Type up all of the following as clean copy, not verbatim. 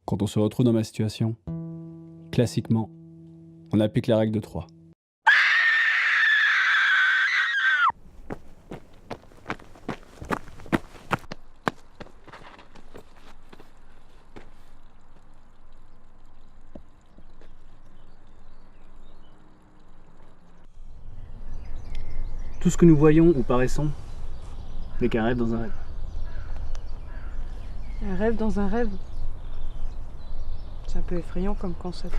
Quand on se retrouve dans ma situation, classiquement, on applique la règle de 3. Tout ce que nous voyons ou paraissons n'est qu'un rêve dans un rêve. Un rêve dans un rêve. C'est un peu effrayant comme concept.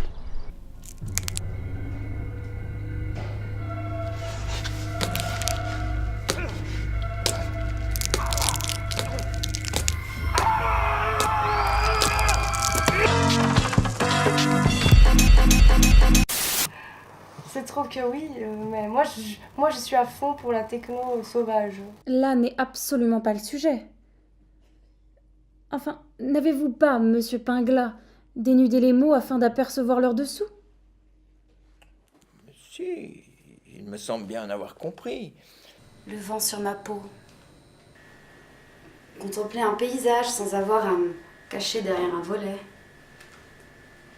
C'est trop que oui, mais moi je suis à fond pour la techno sauvage. Là n'est absolument pas le sujet. Enfin, n'avez-vous pas, monsieur Pinglas, dénudé les mots afin d'apercevoir leur dessous? Si, il me semble bien en avoir compris. Le vent sur ma peau. Contempler un paysage sans avoir à me cacher derrière un volet.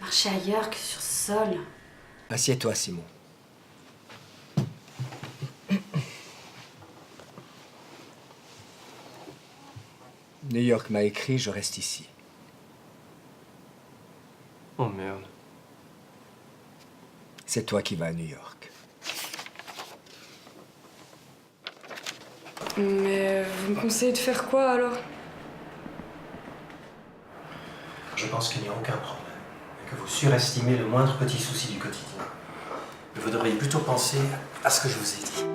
Marcher ailleurs que sur ce sol. Assieds-toi, Simon. New York m'a écrit, je reste ici. Oh merde. C'est toi qui vas à New York. Mais vous me conseillez de faire quoi alors? Je pense qu'il n'y a aucun problème. Et que vous surestimez le moindre petit souci du quotidien. Mais vous devriez plutôt penser à ce que je vous ai dit.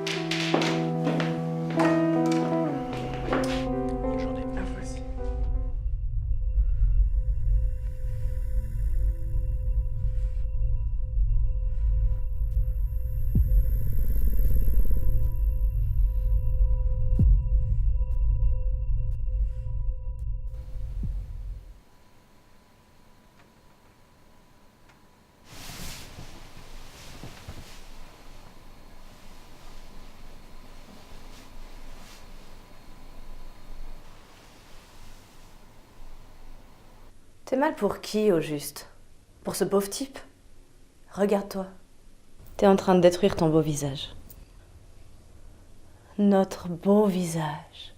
Bonne journée. À vous aussi. T'es mal pour qui, au juste? Pour ce pauvre type? Regarde-toi. T'es en train de détruire ton beau visage. Notre beau visage.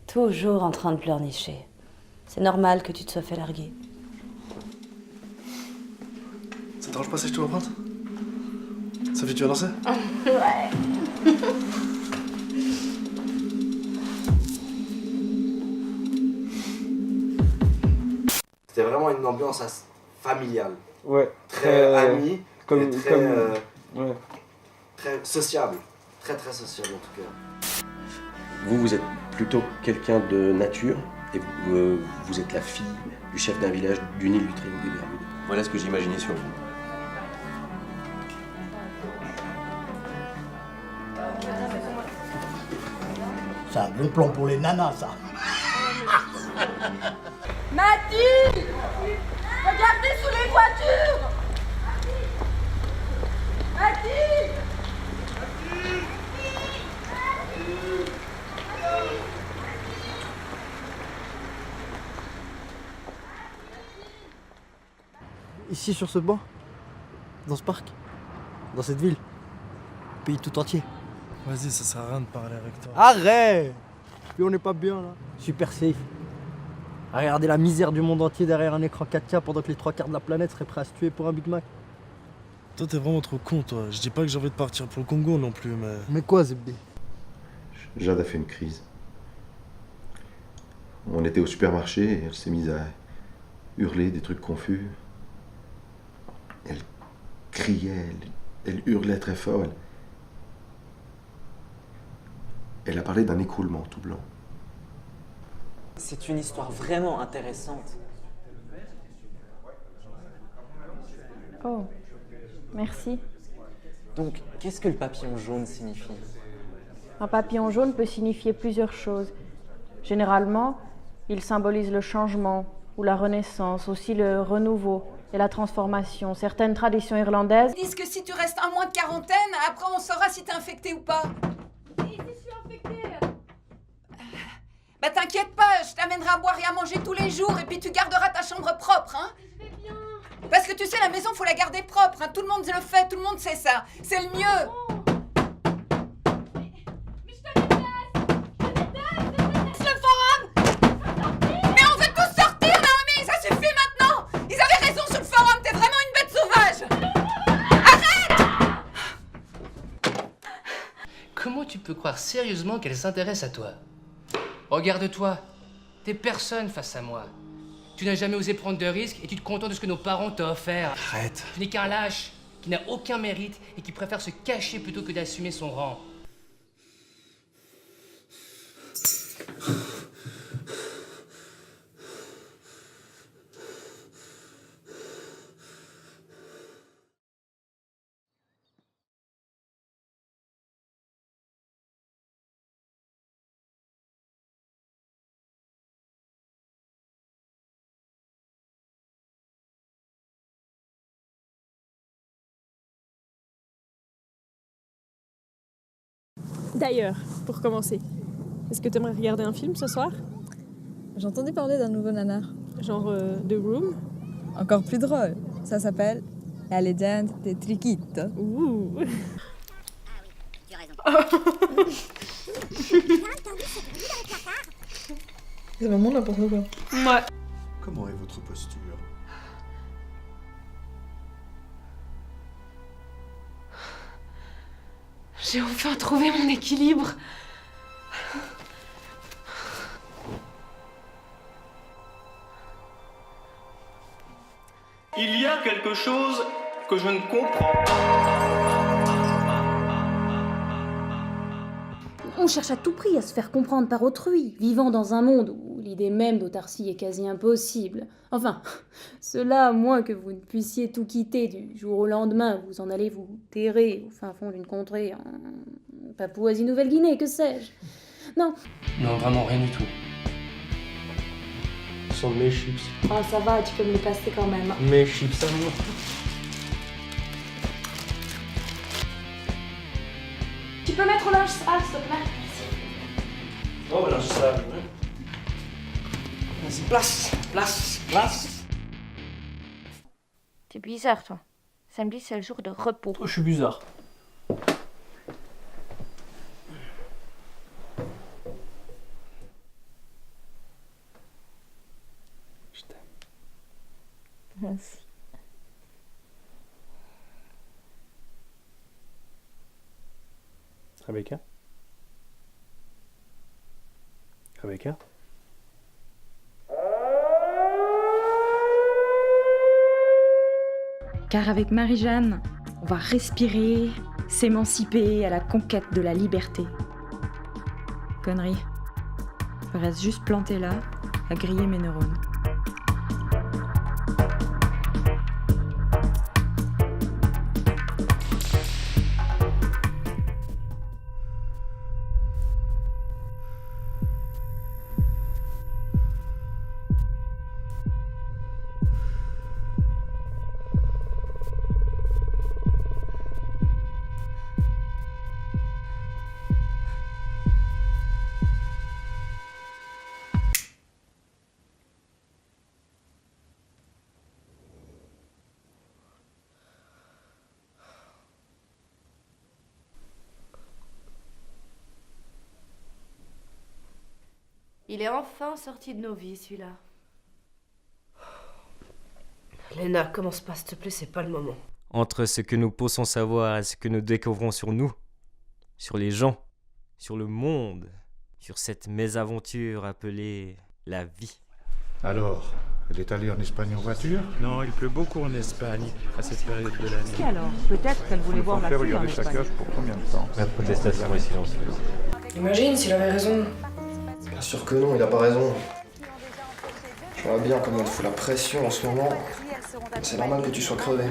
Toujours en train de pleurnicher. C'est normal que tu te sois fait larguer. Ça te dérange pas si je te l'emprunte? Sophie, tu vas danser? Ouais. C'était vraiment une ambiance familiale. Ouais. Très amie. Comme, et très, ouais. Très sociable. Très très sociable en tout cas. Vous êtes plutôt quelqu'un de nature et vous êtes la fille du chef d'un village d'une île du Triangle des Bermudes. Voilà ce que j'imaginais sur vous. C'est un bon plan pour les nanas, ça. Mathilde! Regardez sous les voitures! Mathilde! Ici, sur ce banc, dans ce parc, dans cette ville, le pays tout entier. Vas-y, ça sert à rien de parler avec toi. Arrête! Puis on n'est pas bien là. Super safe. À regarder la misère du monde entier derrière un écran 4K pendant que les 3 quarts de la planète seraient prêts à se tuer pour un Big Mac. Toi, t'es vraiment trop con, toi. Je dis pas que j'ai envie de partir pour le Congo non plus, mais... Mais quoi, Zebdi? Jade a fait une crise. On était au supermarché et elle s'est mise à hurler des trucs confus. Elle criait, elle hurlait très fort. Elle a parlé d'un écroulement tout blanc. C'est une histoire vraiment intéressante. Oh, merci. Donc, qu'est-ce que le papillon jaune signifie? Un papillon jaune peut signifier plusieurs choses. Généralement, il symbolise le changement ou la renaissance, aussi le renouveau et la transformation. Certaines traditions irlandaises Ils disent que si tu restes un mois de quarantaine, après on saura si t'es infecté ou pas. Et si je suis infectée? Bah t'inquiète pas, je t'amènerai à boire et à manger tous les jours et puis tu garderas ta chambre propre, hein. Parce que tu sais, la maison, faut la garder propre, hein. Tout le monde le fait, tout le monde sait ça. C'est le mieux. Le forum. Mais on veut tous sortir, Naomi, ça suffit maintenant. Ils avaient raison sur le forum, t'es vraiment une bête sauvage. Comment tu peux croire sérieusement qu'elle s'intéresse à toi? Regarde-toi, t'es personne face à moi. Tu n'as jamais osé prendre de risques et tu te contentes de ce que nos parents t'ont offert. Arrête. Tu n'es qu'un lâche qui n'a aucun mérite et qui préfère se cacher plutôt que d'assumer son rang. D'ailleurs, pour commencer, est-ce que tu aimerais regarder un film ce soir? J'ai entendu parler d'un nouveau nanar. Genre The Room? Encore plus drôle. Ça s'appelle La légende des Triquitos. Ouh. C'est vraiment n'importe quoi. Ouais. Comment est votre posture? J'ai enfin trouvé mon équilibre. Il y a quelque chose que je ne comprends pas. On cherche à tout prix à se faire comprendre par autrui, vivant dans un monde où l'idée même d'autarcie est quasi impossible. Enfin, cela à moins que vous ne puissiez tout quitter du jour au lendemain, vous en allez vous terrer au fin fond d'une contrée en Papouasie-Nouvelle-Guinée, que sais-je. Non. Non, vraiment rien du tout. Ce sont mes chips. Oh, ça va, tu peux me les passer quand même. Mes chips à moi. Tu peux mettre au linge sale, s'il te plaît? Oh, voilà, c'est ça. Vas-y, place, place, place. T'es bizarre, toi. Samedi, c'est le jour de repos. Je suis bizarre. Je t'aime. Merci. Rebecca? Rebecca? Car avec Marie-Jeanne, on va respirer, s'émanciper à la conquête de la liberté. Connerie. Je reste juste plantée là, à griller mes neurones. Il est enfin sorti de nos vies, celui-là. Léna, commence pas, s'il te plaît, c'est pas le moment. Entre ce que nous pensons savoir et ce que nous découvrons sur nous, sur les gens, sur le monde, sur cette mésaventure appelée la vie. Alors, elle est allée en Espagne en voiture? Non, il pleut beaucoup en Espagne à cette période de l'année. Et alors, peut-être qu'elle voulait voir la fille en Espagne. Pour combien de temps? La protestation est silencieuse. Imagine s'il avait raison. Bien sûr que non, il a pas raison. Je vois bien comment il te fout la pression en ce moment. C'est normal que tu sois crevé.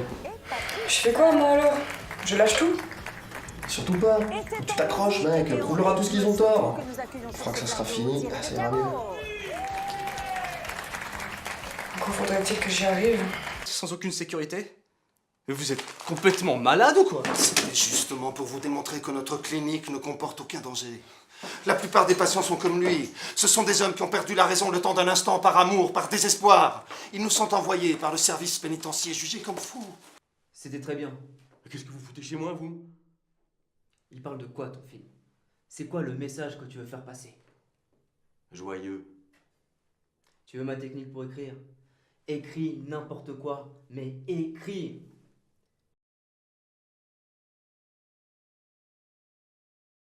Je fais quoi moi alors? Je lâche tout? Surtout pas. Tu t'accroches, mec. Prouve-leur à tous qu'ils ont tort. Je crois que ça sera fini. Ça ira mieux. Encore faudrait-il que j'y arrive. Sans aucune sécurité? Mais vous êtes complètement malade ou quoi? C'était justement pour vous démontrer que notre clinique ne comporte aucun danger. La plupart des patients sont comme lui. Ce sont des hommes qui ont perdu la raison le temps d'un instant par amour, par désespoir. Ils nous sont envoyés par le service pénitentiaire jugés comme fous. C'était très bien. Qu'est-ce que vous foutez chez moi, vous? Il parle de quoi, ton film? C'est quoi le message que tu veux faire passer? Joyeux. Tu veux ma technique pour écrire? Écris n'importe quoi, mais écris!